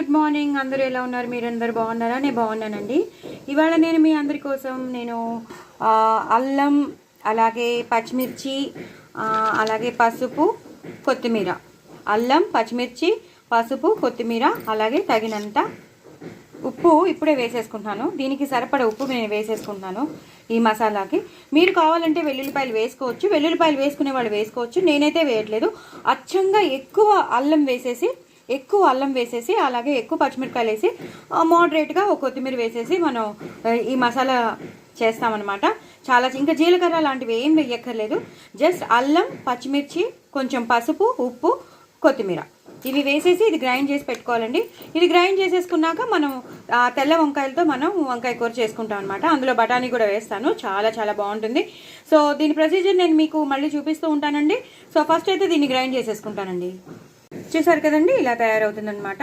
Good morning. అందరూ ఎలా ఉన్నారు? మీరందరూ బాగున్నారా? నేను బాగున్నానండి. ఇవాళ నేను మీ అందరి కోసం అల్లం, అలాగే పచ్చిమిర్చి, అలాగే పసుపు, కొత్తిమీర, అల్లం, పచ్చిమిర్చి, పసుపు, కొత్తిమీర, అలాగే తగినంత ఉప్పు ఇప్పుడే వేసేసుకుంటున్నాను. దీనికి సరిపడ ఉప్పు నేను వేసేసుకుంటున్నాను ఈ మసాలాకి. మీరు కావాలంటే వెల్లుల్లిపాయలు వేసుకోవచ్చు, వెల్లుల్లిపాయలు వేసుకునే వాళ్ళు వేసుకోవచ్చు. నేనైతే వేయట్లేదు. అచ్చంగా ఎక్కువ అల్లం వేసేసి అలాగే ఎక్కువ పచ్చిమిరపకాయలు వేసి మోడరేట్గా ఒక కొత్తిమీర వేసేసి మనం ఈ మసాలా చేస్తామన్నమాట. ఇంకా జీలకర్ర లాంటివి ఏం వేయక్కర్లేదు. జస్ట్ అల్లం, పచ్చిమిర్చి, కొంచెం పసుపు, ఉప్పు, కొత్తిమీర ఇవి వేసేసి ఇది గ్రైండ్ చేసి పెట్టుకోవాలండి. ఇది గ్రైండ్ చేసేసుకున్నాక మనం తెల్ల వంకాయలతో మనం వంకాయ కూర చేసుకుంటాం అనమాట. అందులో బఠానీ కూడా వేస్తాను. చాలా బాగుంటుంది. సో దీని ప్రొసీజర్ నేను మీకు మళ్ళీ చూపిస్తూ ఉంటానండి. సో ఫస్ట్ అయితే దీన్ని గ్రైండ్ చేసేసుకుంటానండి. చూసారు కదండి, ఇలా తయారవుతుందనమాట.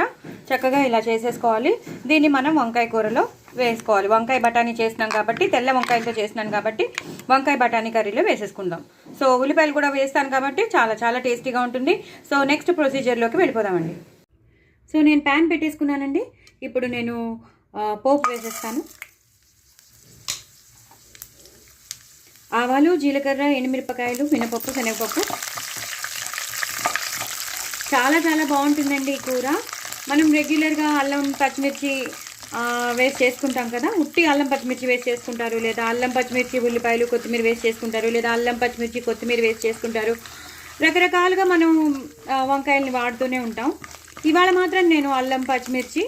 చక్కగా ఇలా చేసేసుకోవాలి. దీన్ని మనం వంకాయ కూరలో వేసుకోవాలి. వంకాయ బఠానీ చేసినాం కాబట్టి, తెల్ల వంకాయలతో చేసినాను కాబట్టి వంకాయ బఠానీ కర్రీలో వేసేసుకుందాం. సో ఉల్లిపాయలు కూడా వేస్తాను కాబట్టి చాలా టేస్టీగా ఉంటుంది. సో నెక్స్ట్ ప్రొసీజర్లోకి వెళ్ళిపోదామండి. సో నేను ప్యాన్ పెట్టేసుకున్నానండి. ఇప్పుడు నేను పోపు వేసేస్తాను. ఆవాలు, జీలకర్ర, ఎండుమిరపకాయలు, మినపప్పు, శనగపప్పు. చాలా బాగుంటుందండి ఈ కూర. మనం రెగ్యులర్గా అల్లం, పచ్చిమిర్చి వేసి చేసుకుంటాం కదా. ఉట్టి అల్లం, పచ్చిమిర్చి వేసి చేసుకుంటారు, లేదా అల్లం, పచ్చిమిర్చి, ఉల్లిపాయలు, కొత్తిమీర వేసి చేసుకుంటారు, లేదా అల్లం, పచ్చిమిర్చి, కొత్తిమీర వేసి చేసుకుంటారు. రకరకాలుగా మనం వంకాయల్ని వాడుతూనే ఉంటాం. ఇవాళ మాత్రం నేను అల్లం, పచ్చిమిర్చి,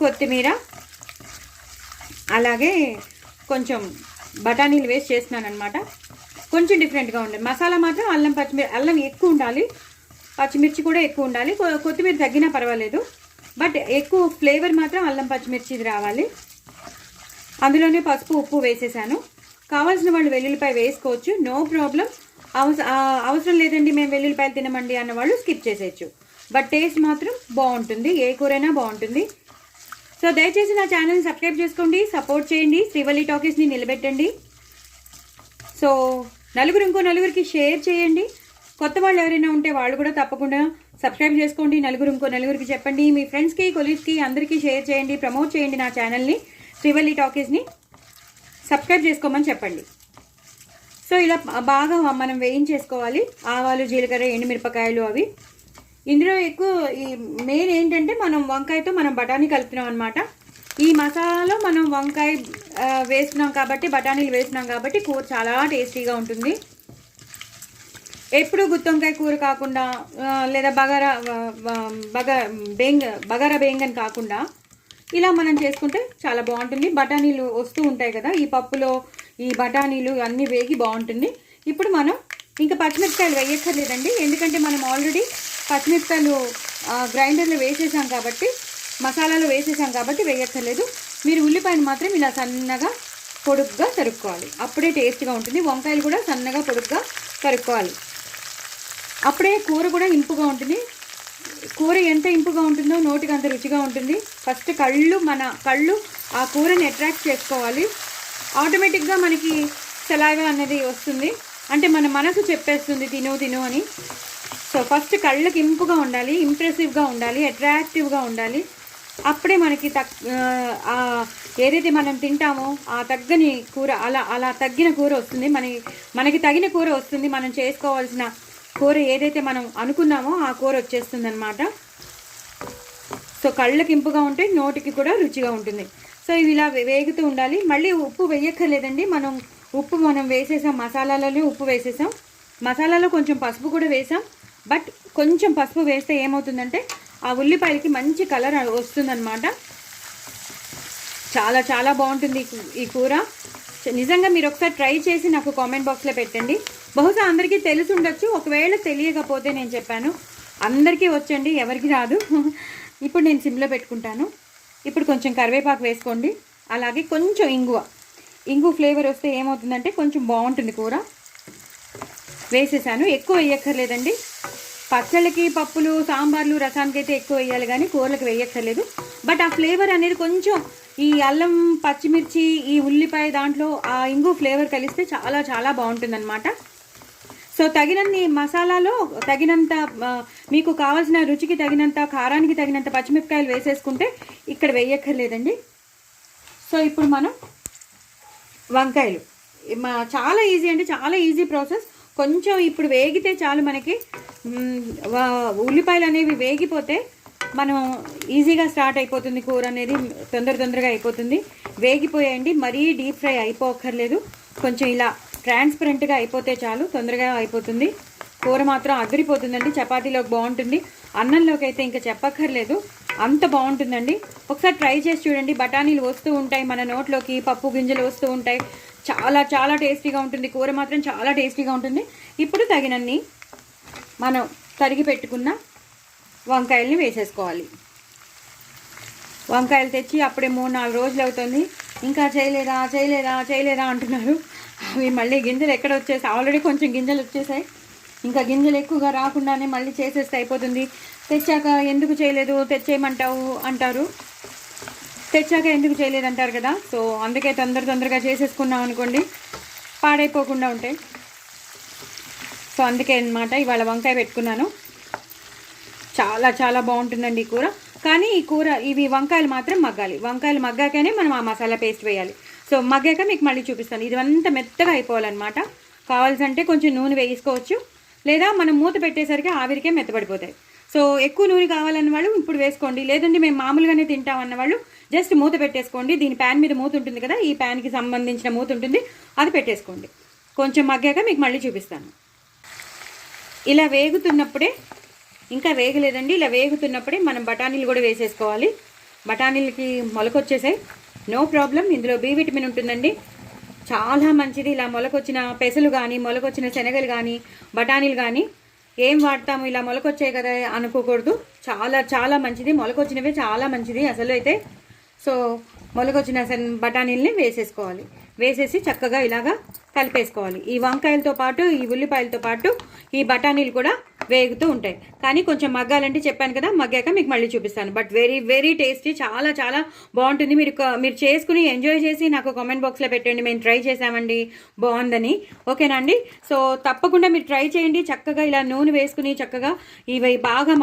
కొత్తిమీర, అలాగే కొంచెం బఠానీలు వేసి చేస్తున్నాను అనమాట. కొంచెం డిఫరెంట్గా ఉండాలి. మసాలా మాత్రం అల్లం ఎక్కువ ఉండాలి, పచ్చిమిర్చి కూడా ఎక్కువ ఉండాలి, కొత్తిమీర తగ్గినా పర్వాలేదు. బట్ ఎక్కువ ఫ్లేవర్ మాత్రం అల్లం, పచ్చిమిర్చిది రావాలి. అందులోనే పసుపు, ఉప్పు వేసేసాను. కావాల్సిన వాళ్ళు వెల్లుల్లిపాయ వేసుకోవచ్చు, నో ప్రాబ్లం. అవసరం లేదండి మేము వెల్లుల్లిపాయలు తినమండి అన్న వాళ్ళు స్కిప్ చేసేయచ్చు. బట్ టేస్ట్ మాత్రం బాగుంటుంది, ఏ కూరైనా బాగుంటుంది. సో దయచేసి నా ఛానల్ని సబ్స్క్రైబ్ చేసుకోండి, సపోర్ట్ చేయండి, శ్రీవల్లి టాకీస్ని నిలబెట్టండి. సో ఇంకో నలుగురికి షేర్ చేయండి. కొత్త వాళ్ళు ఎవరైనా ఉంటే వాళ్ళు కూడా తప్పకుండా సబ్స్క్రైబ్ చేసుకోండి. ఇంకో నలుగురికి చెప్పండి. మీ ఫ్రెండ్స్కి, కొలీగ్స్కి అందరికీ షేర్ చేయండి, ప్రమోట్ చేయండి. నా ఛానల్ని, శ్రీవల్లి టాకీస్ని సబ్స్క్రైబ్ చేసుకోమని చెప్పండి. సో ఇలా బాగా మనం వేయించేసుకోవాలి. ఆవాలు, జీలకర్ర, ఎండుమిరపకాయలు అవి. ఇందులో ఎక్కువ మెయిన్ ఏంటంటే మనం వంకాయతో మనం బఠానీ కలుపుతున్నాం అనమాట. ఈ మసాలాలో మనం వంకాయ వేస్తున్నాం కాబట్టి, బఠానీలు వేస్తున్నాం కాబట్టి కూర చాలా టేస్టీగా ఉంటుంది. ఎప్పుడు గుత్తొంకాయ కూర కాకుండా, లేదా బగారా బేంగన్ కాకుండా ఇలా మనం చేసుకుంటే చాలా బాగుంటుంది. బఠానీలు వస్తూ ఉంటాయి కదా, ఈ పప్పులో ఈ బఠానీలు అన్నీ వేగి బాగుంటుంది. ఇప్పుడు మనం ఇంకా పచ్చిమిరపకాయలు వేయక్కర్లేదండి, ఎందుకంటే మనం ఆల్రెడీ పచ్చిమిరపకాయలు గ్రైండర్లో వేసేసాం కాబట్టి, మసాలాలో వేసేసాం కాబట్టి వేయక్కర్లేదు. మీరు ఉల్లిపాయను మాత్రం ఇలా సన్నగా పొడుగ్గా తరుక్కోవాలి, అప్పుడే టేస్ట్గా ఉంటుంది. వంకాయలు కూడా సన్నగా పొడుగ్గా తరుక్కోవాలి, అప్పుడే కూర కూడా ఇంపుగా ఉంటుంది. కూర ఎంత ఇంపుగా ఉంటుందో నోటికి అంత రుచిగా ఉంటుంది. ఫస్ట్ మన కళ్ళు ఆ కూరని అట్రాక్ట్ చేసుకోవాలి. ఆటోమేటిక్గా మనకి సలాగా అనేది వస్తుంది, అంటే మన మనసు చెప్పేస్తుంది తిను అని. సో ఫస్ట్ కళ్ళకి ఇంపుగా ఉండాలి, ఇంప్రెసివ్గా ఉండాలి, అట్రాక్టివ్గా ఉండాలి. అప్పుడే మనకి ఏదైతే మనం తింటామో ఆ తగ్గని కూర అలా తగ్గిన కూర వస్తుంది, మనకి తగిన కూర వస్తుంది. మనం చేసుకోవాల్సిన కూర ఏదైతే మనం అనుకున్నామో ఆ కూర వచ్చేస్తుంది అనమాట. సో కళ్ళకి ఇంపుగా ఉంటే నోటికి కూడా రుచిగా ఉంటుంది. సో ఇవి ఇలా వేగుతూ ఉండాలి. మళ్ళీ ఉప్పు వేయక్కర్లేదండి, మనం వేసేసాం, మసాలాలలో ఉప్పు వేసేసాం, మసాలాలో కొంచెం పసుపు కూడా వేసాం. బట్ కొంచెం పసుపు వేస్తే ఏమవుతుందంటే ఆ ఉల్లిపాయలకి మంచి కలర్ వస్తుందన్నమాట. చాలా బాగుంటుంది ఈ కూర. నిజంగా మీరు ఒకసారి ట్రై చేసి నాకు కామెంట్ బాక్స్లో పెట్టండి. బహుశా అందరికీ తెలిసి ఉండొచ్చు, ఒకవేళ తెలియకపోతే నేను చెప్పాను, అందరికీ వచ్చండి, ఎవరికి రాదు. ఇప్పుడు నేను సిమ్లో పెట్టుకుంటాను. ఇప్పుడు కొంచెం కరివేపాకు వేసుకోండి, అలాగే కొంచెం ఇంగు ఫ్లేవర్ వస్తే ఏమవుతుందంటే కొంచెం బాగుంటుంది కూర. వేసేసాను, ఎక్కువ వేయక్కర్లేదండి. పచ్చళ్ళకి, పప్పులు, సాంబార్లు, రసానికి అయితే ఎక్కువ వేయాలి కానీ కూరలకు వేయక్కర్లేదు. బట్ ఆ ఫ్లేవర్ అనేది కొంచెం ఈ అల్లం, పచ్చిమిర్చి, ఈ ఉల్లిపాయ దాంట్లో ఆ ఇంగు ఫ్లేవర్ కలిస్తే చాలా బాగుంటుంది అనమాట. సో సో తగినన్ని మసాలాలో తగినంత మీకు కావాల్సిన రుచికి తగినంత, కారానికి తగినంత పచ్చిమిరపకాయలు వేసేసుకుంటే ఇక్కడ వేయక్కర్లేదండి. సో ఇప్పుడు మనం వంకాయలు చాలా ఈజీ అండి, చాలా ఈజీ ప్రాసెస్. కొంచెం ఇప్పుడు వేగితే చాలు, మనకి ఉల్లిపాయలు అనేవి వేగిపోతే మనం ఈజీగా స్టార్ట్ అయిపోతుంది, కూర అనేది తొందరగా అయిపోతుంది. వేగిపోయాయండి, మరీ డీప్ ఫ్రై అయిపోక్కర్లేదు, కొంచెం ఇలా ట్రాన్స్పరెంట్గా అయిపోతే చాలు, తొందరగా అయిపోతుంది. కూర మాత్రం అదిరిపోతుందండి, చపాతీలోకి బాగుంటుంది, అన్నంలోకి అయితే ఇంకా చెప్పక్కర్లేదు, అంత బాగుంటుందండి. ఒకసారి ట్రై చేసి చూడండి. బఠానీలు వస్తూ ఉంటాయి మన నోట్లోకి, పప్పు గింజలు వస్తూ ఉంటాయి, చాలా చాలా టేస్టీగా ఉంటుంది, కూర మాత్రం చాలా టేస్టీగా ఉంటుంది. ఇప్పుడు తగినన్ని మనం తరిగి పెట్టుకున్న వంకాయల్ని వేసేసుకోవాలి. వంకాయలు తెచ్చి అప్పుడే 3-4 రోజులు అవుతుంది, ఇంకా చేయలేదా అంటున్నారు. అవి మళ్ళీ గింజలు ఎక్కడ వచ్చేసాయి, ఆల్రెడీ కొంచెం గింజలు వచ్చేసాయి, ఇంకా గింజలు ఎక్కువగా రాకుండానే మళ్ళీ చేసేస్తే అయిపోతుంది. తెచ్చాక ఎందుకు చేయలేదు, తెచ్చేయమంటావు అంటారు, తెచ్చాక ఎందుకు చేయలేదంటారు కదా. సో అందుకే తొందరగా చేసేసుకున్నాం అనుకోండి, పాడైపోకుండా ఉంటాయి. సో అందుకే అన్నమాట ఇవాళ వంకాయ పెట్టుకున్నాను. చాలా చాలా బాగుంటుందండి ఈ కూర. కానీ ఈ కూర ఇవి వంకాయలు మాత్రం మగ్గాలి, వంకాయలు మగ్గాకనే మనం ఆ మసాలా పేస్ట్ వేయాలి. సో మగ్గాక మీకు మళ్ళీ చూపిస్తాను. ఇది అంతా మెత్తగా అయిపోవాలన్నమాట. కావాల్సంటే కొంచెం నూనె వేసుకోవచ్చు, లేదా మనం మూత పెట్టేసరికి ఆవిరికే మెత్తబడిపోతాయి. సో ఎక్కువ నూనె కావాలన్న వాళ్ళు ఇప్పుడు వేసుకోండి, లేదంటే మేము మామూలుగానే తింటామన్న వాళ్ళు జస్ట్ మూత పెట్టేసుకోండి. దీని ప్యాన్ మీద మూత ఉంటుంది కదా, ఈ ప్యాన్కి సంబంధించిన మూత ఉంటుంది, అది పెట్టేసుకోండి. కొంచెం మగ్గాక మీకు మళ్ళీ చూపిస్తాను. ఇలా వేగుతున్నప్పుడే, ఇంకా వేగలేదండి, ఇలా వేగుతున్నప్పుడే మనం బఠానీలు కూడా వేసేసుకోవాలి. బఠానీలకి మొలకొచ్చేసాయి, నో ప్రాబ్లం, ఇందులో బి విటమిన్ ఉంటుందండి, చాలా మంచిది. ఇలా మొలకొచ్చిన పెసలు కానీ, మొలకొచ్చిన శనగలు కానీ, బఠానీలు కానీ ఏం వాడతాము, ఇలా మొలకొచ్చాయి కదా అనుకోకూడదు, చాలా చాలా మంచిది, మొలకొచ్చినవే చాలా మంచిది అసలు అయితే. సో మొలకొచ్చిన బఠానీల్ని వేసేసుకోవాలి, వేసేసి చక్కగా ఇలాగా కలిపేసుకోవాలి. ఈ వంకాయలతో పాటు, ఈ ఉల్లిపాయలతో పాటు ఈ బఠానీలు కూడా వేగుతూ ఉంటాయి. కానీ కొంచెం మగ్గాలంటే చెప్పాను కదా, మగ్గాక మీకు మళ్ళీ చూపిస్తాను. బట్ వెరీ వెరీ టేస్టీ, చాలా చాలా బాగుంటుంది. మీరు చేసుకుని ఎంజాయ్ చేసి నాకు కామెంట్ బాక్స్లో పెట్టండి, మేము ట్రై చేసామండి బాగుందని, ఓకేనా అండి. సో తప్పకుండా మీరు ట్రై చేయండి. చక్కగా ఇలా నూనె వేసుకుని చక్కగా ఇవి బాగా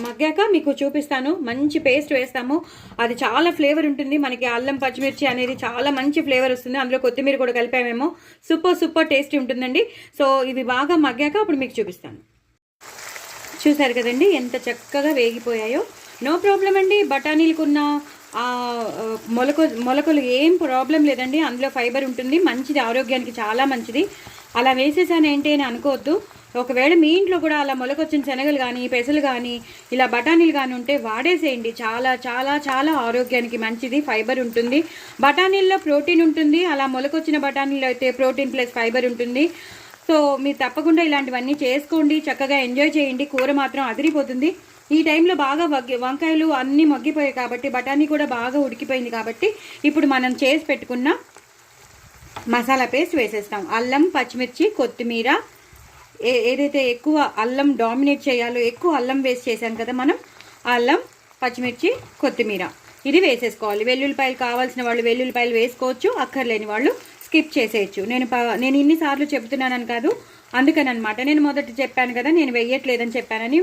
మగ్గాక మీకు చూపిస్తాను. మంచి పేస్ట్ వేస్తాము, అది చాలా ఫ్లేవర్ ఉంటుంది మనకి. అల్లం పచ్చిమిర్చి అనేది చాలా మంచి ఫ్లేవర్ వస్తుంది, అందులో కొత్తిమీర కూడా కలిపామేమో, సూపర్ టేస్టీ ఉంటుందండి. సో ఇవి బాగా మగ్గాక అప్పుడు మీకు చూపిస్తాను. చూసారు కదండి ఎంత చక్కగా వేగిపోయాయో, నో ప్రాబ్లం అండి. బఠానీలకున్న మొలకలు ఏం ప్రాబ్లం లేదండి, అందులో ఫైబర్ ఉంటుంది, మంచిది, ఆరోగ్యానికి చాలా మంచిది. అలా వేసేసాను ఏంటి అని అనుకోవద్దు. ఒకవేళ మీ ఇంట్లో కూడా అలా మొలకొచ్చిన శనగలు కానీ, పెసలు కానీ, ఇలా బఠానీలు కానీ ఉంటే వాడేసేయండి, చాలా చాలా చాలా ఆరోగ్యానికి మంచిది, ఫైబర్ ఉంటుంది. బఠానీల్లో ప్రోటీన్ ఉంటుంది, అలా మొలకొచ్చిన బఠానీలో అయితే ప్రోటీన్ ప్లస్ ఫైబర్ ఉంటుంది. సో మీరు తప్పకుండా ఇలాంటివన్నీ చేసుకోండి, చక్కగా ఎంజాయ్ చేయండి. కూర మాత్రం అదిరిపోతుంది. ఈ టైంలో బాగా వంకాయలు అన్నీ మగ్గిపోయాయి కాబట్టి, బఠానీ కూడా బాగా ఉడికిపోయింది కాబట్టి, ఇప్పుడు మనం చేసి పెట్టుకున్న మసాలా పేస్ట్ వేసేస్తాం. అల్లం, పచ్చిమిర్చి, కొత్తిమీర, ఏదైతే ఎక్కువ అల్లం డామినేట్ చేయాలో ఎక్కువ అల్లం వేస్ట్ చేశాం కదా మనం, అల్లం, పచ్చిమిర్చి, కొత్తిమీర ఇది వేసేసుకోవాలి. వెల్లుల్లిపాయలు కావాల్సిన వాళ్ళు వెల్లుల్లిపాయలు వేసుకోవచ్చు, అక్కర్లేని వాళ్ళు స్కిప్ చేసేయచ్చు. నేను ఇన్నిసార్లు చెప్తున్నానని కాదు, అందుకని అనమాట. నేను మొదట చెప్పాను కదా, నేను వేయట్లేదని చెప్పానని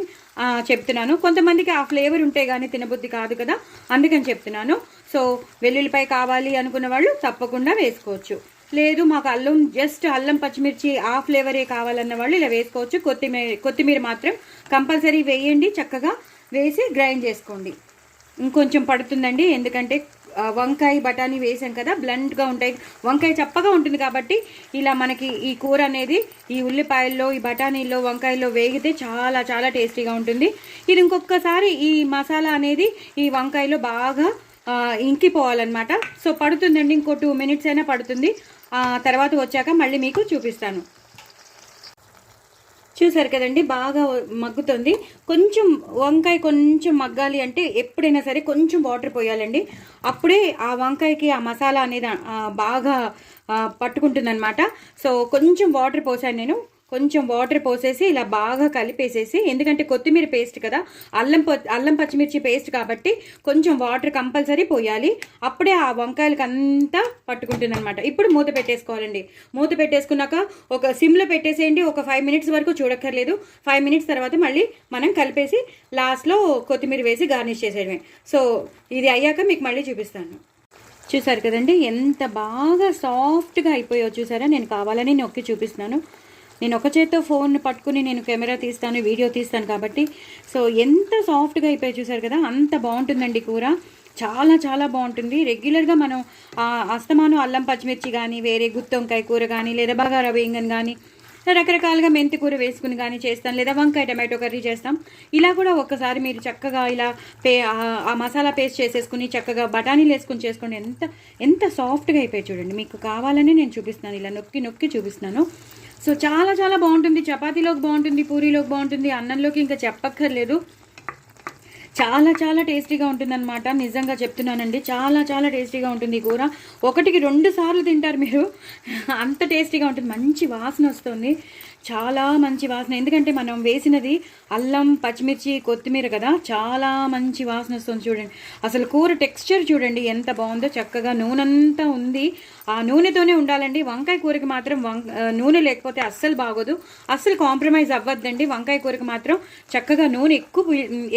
చెప్తున్నాను. కొంతమందికి ఆ ఫ్లేవర్ ఉంటే కానీ తినబుద్ధి కాదు కదా, అందుకని చెప్తున్నాను. సో వెల్లుల్లిపాయ కావాలి అనుకున్న వాళ్ళు తప్పకుండా వేసుకోవచ్చు, లేదు మాకు జస్ట్ అల్లం పచ్చిమిర్చి ఆ ఫ్లేవరే కావాలన్న వాళ్ళు ఇలా వేసుకోవచ్చు. కొత్తిమీర మాత్రం కంపల్సరీ వేయండి, చక్కగా వేసి గ్రైండ్ చేసుకోండి. ఇంకొంచెం పడుతుందండి, ఎందుకంటే వంకాయ బఠానీ వేసాం కదా, బ్లంట్గా ఉంటాయి, వంకాయ చప్పగా ఉంటుంది కాబట్టి ఇలా మనకి ఈ కూర అనేది ఈ ఉల్లిపాయల్లో, ఈ బఠానీల్లో, వంకాయల్లో వేగితే చాలా చాలా టేస్టీగా ఉంటుంది. ఇది ఇంకొకసారి ఈ మసాలా అనేది ఈ వంకాయలో బాగా ఇంకిపోవాలన్నమాట. సో పడుతుందండి, ఇంకో 2 minutes అయినా పడుతుంది. తర్వాత వచ్చాక మళ్ళీ మీకు చూపిస్తాను. చూసారు కదండి బాగా మగ్గుతుంది. కొంచెం వంకాయ కొంచెం మగ్గాలి అంటే ఎప్పుడైనా సరే కొంచెం వాటర్ పోయాలండి, అప్పుడే ఆ వంకాయకి ఆ మసాలా అనేది బాగా పట్టుకుంటుందన్నమాట. సో కొంచెం వాటర్ పోసాను నేను, కొంచెం వాటర్ పోసేసి ఇలా బాగా కలిపేసేసి, ఎందుకంటే కొత్తిమీర పేస్ట్ కదా, అల్లం పచ్చిమిర్చి పేస్ట్ కాబట్టి కొంచెం వాటర్ కంపల్సరీ పోయాలి. అప్పుడే ఆ వంకాయలకి అంతా పట్టుకుంటుంది అనమాట. ఇప్పుడు మూత పెట్టేసుకోవాలండి. మూత పెట్టేసుకున్నాక ఒక సిమ్లో పెట్టేసేయండి. ఒక 5 మినిట్స్ వరకు చూడక్కర్లేదు. 5 మినిట్స్ తర్వాత మళ్ళీ మనం కలిపేసి లాస్ట్లో కొత్తిమీర వేసి గార్నిష్ చేసేయడమే. సో ఇది అయ్యాక మీకు మళ్ళీ చూపిస్తాను. చూసారు కదండి ఎంత బాగా సాఫ్ట్గా అయిపోయో చూసారా. నేను కావాలని నొక్కి చూపిస్తున్నాను. నేను ఒక చేత్తో ఫోన్ పట్టుకుని నేను కెమెరా తీస్తాను, వీడియో తీస్తాను కాబట్టి. సో ఎంత సాఫ్ట్గా అయిపోయి చూసారు కదా. అంత బాగుంటుందండి కూర, చాలా చాలా బాగుంటుంది. రెగ్యులర్గా మనం అస్తమానం అల్లం పచ్చిమిర్చి కానీ, వేరే గుత్తి వంకాయ కూర కానీ, లేదా బగారా వేయంగన్ కానీ, రకరకాలుగా మెంతి కూర వేసుకుని కానీ చేస్తాం, లేదా వంకాయ టమాటో కర్రీ చేస్తాం. ఇలా కూడా ఒక్కసారి మీరు చక్కగా ఇలా ఆ మసాలా పేస్ట్ చేసేసుకుని చక్కగా బఠానీలు వేసుకుని చేసుకోండి. ఎంత సాఫ్ట్గా అయిపోయి చూడండి. మీకు కావాలని నేను చూపిస్తున్నాను, ఇలా నొక్కి నొక్కి చూపిస్తున్నాను. సో చాలా చాలా బాగుంటుంది. చపాతీలోకి బాగుంటుంది, పూరీలోకి బాగుంటుంది, అన్నంలోకి ఇంకా చెప్పక్కర్లేదు. చాలా చాలా టేస్టీగా ఉంటుందన్నమాట. నిజంగా చెప్తున్నానండి, చాలా చాలా టేస్టీగా ఉంటుంది ఈ కూర. 1కి 2 సార్లు తింటారు మీరు, అంత టేస్టీగా ఉంటుంది. మంచి వాసన వస్తుంది, చాలా మంచి వాసన. ఎందుకంటే మనం వేసినది అల్లం పచ్చిమిర్చి కొత్తిమీర కదా, చాలా మంచి వాసన వస్తుంది. చూడండి అసలు కూర టెక్స్చర్ చూడండి ఎంత బాగుందో. చక్కగా నూనెంతా ఉంది, ఆ నూనెతోనే ఉండాలండి. వంకాయ కూరకి మాత్రం నూనె లేకపోతే అస్సలు బాగోదు. అస్సలు కాంప్రమైజ్ అవ్వద్దండి. వంకాయ కూరకి మాత్రం చక్కగా నూనె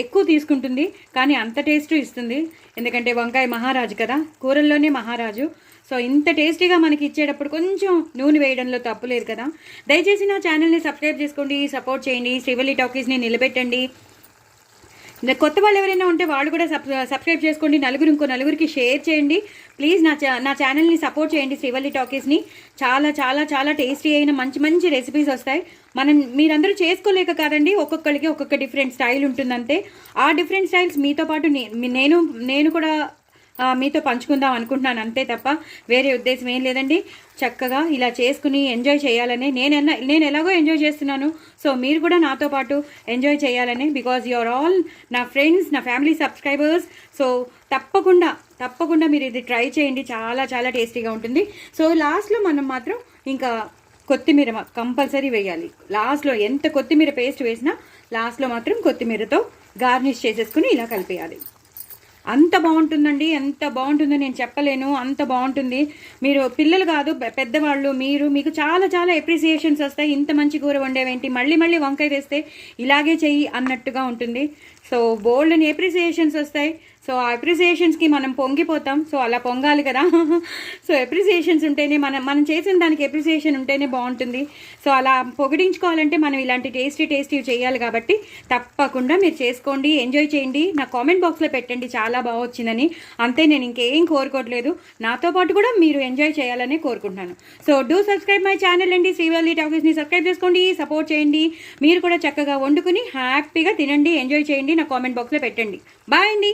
ఎక్కువ తీసుకుంటుంది, కానీ అంత టేస్ట్ ఇస్తుంది. ఎందుకంటే వంకాయ మహారాజు కదా, కూరల్లోనే మహారాజు. సో ఇంత టేస్టీగా మనకి ఇచ్చేటప్పుడు కొంచెం నూనె వేయడంలో తప్పు లేదు కదా. దయచేసి నా ఛానల్ని సబ్స్క్రైబ్ చేసుకోండి, సపోర్ట్ చేయండి, శ్రీవల్లి టాకీస్ని నిలబెట్టండి. కొత్త వాళ్ళు ఎవరైనా ఉంటే వాళ్ళు కూడా సబ్స్క్రైబ్ చేసుకోండి. ఇంకో నలుగురికి షేర్ చేయండి ప్లీజ్. నా ఛానల్ని సపోర్ట్ చేయండి, శ్రీవల్లి టాకీస్ని. చాలా చాలా చాలా టేస్టీ అయిన మంచి మంచి రెసిపీస్ వస్తాయి. మీరందరూ చేసుకోలేక కాదండి, ఒక్కొక్కరికి ఒక్కొక్క డిఫరెంట్ స్టైల్ ఉంటుందంతే. ఆ డిఫరెంట్ స్టైల్స్ మీతో పాటు నేను కూడా మీతో పంచుకుందాం అనుకుంటున్నాను, అంతే తప్ప వేరే ఉద్దేశం ఏం లేదండి. చక్కగా ఇలా చేసుకుని ఎంజాయ్ చేయాలని నేను ఎలాగో ఎంజాయ్ చేస్తున్నాను. సో మీరు కూడా నాతో పాటు ఎంజాయ్ చేయాలని, బికాజ్ యు ఆర్ ఆల్ నా ఫ్రెండ్స్, నా ఫ్యామిలీ సబ్స్క్రైబర్స్. సో తప్పకుండా మీరు ఇది ట్రై చేయండి, చాలా చాలా టేస్టీగా ఉంటుంది. సో లాస్ట్లో మనం మాత్రం ఇంకా కొత్తిమీర కంపల్సరీ వేయాలి. లాస్ట్లో ఎంత కొత్తిమీర పేస్ట్ వేసినా లాస్ట్లో మాత్రం కొత్తిమీరతో గార్నిష్ చేసేసుకుని ఇలా కలిపేయాలి. అంత బాగుంటుందండి, ఎంత బాగుంటుందో నేను చెప్పలేను, అంత బాగుంటుంది. మీరు పిల్లలు కాదు పెద్దవాళ్ళు, మీకు చాలా చాలా ఎప్రిసియేషన్స్ వస్తాయి. ఇంత మంచి కూర వండేవేంటి, మళ్ళీ మళ్ళీ వంకాయ వేస్తే ఇలాగే చెయ్యి అన్నట్టుగా ఉంటుంది. సో బోల్డ్ని ఎప్రిసియేషన్స్ వస్తాయి. సో ఆ అప్రిసియేషన్స్కి మనం పొంగిపోతాం. సో అలా పొంగాలి కదా. సో అప్రిసియేషన్స్ ఉంటేనే మనం చేసిన దానికి అప్రిసియేషన్ ఉంటేనే బాగుంటుంది. సో అలా పొగిడించుకోవాలంటే మనం ఇలాంటి టేస్టీ చేయాలి. కాబట్టి తప్పకుండా మీరు చేసుకోండి, ఎంజాయ్ చేయండి. నా కామెంట్ బాక్స్లో పెట్టండి చాలా బాగా వచ్చిందని. అంతే, నేను ఇంకేం కోరుకోవట్లేదు. నాతో పాటు కూడా మీరు ఎంజాయ్ చేయాలని కోరుకుంటున్నాను. So do subscribe my channel అండి, శ్రీవల్లి టాకీస్ని సబ్స్క్రైబ్ చేసుకోండి, సపోర్ట్ చేయండి. మీరు కూడా చక్కగా వండుకుని హ్యాపీగా తినండి, ఎంజాయ్ చేయండి. నా కామెంట్ బాక్స్లో పెట్టండి. బాయ్ అండి.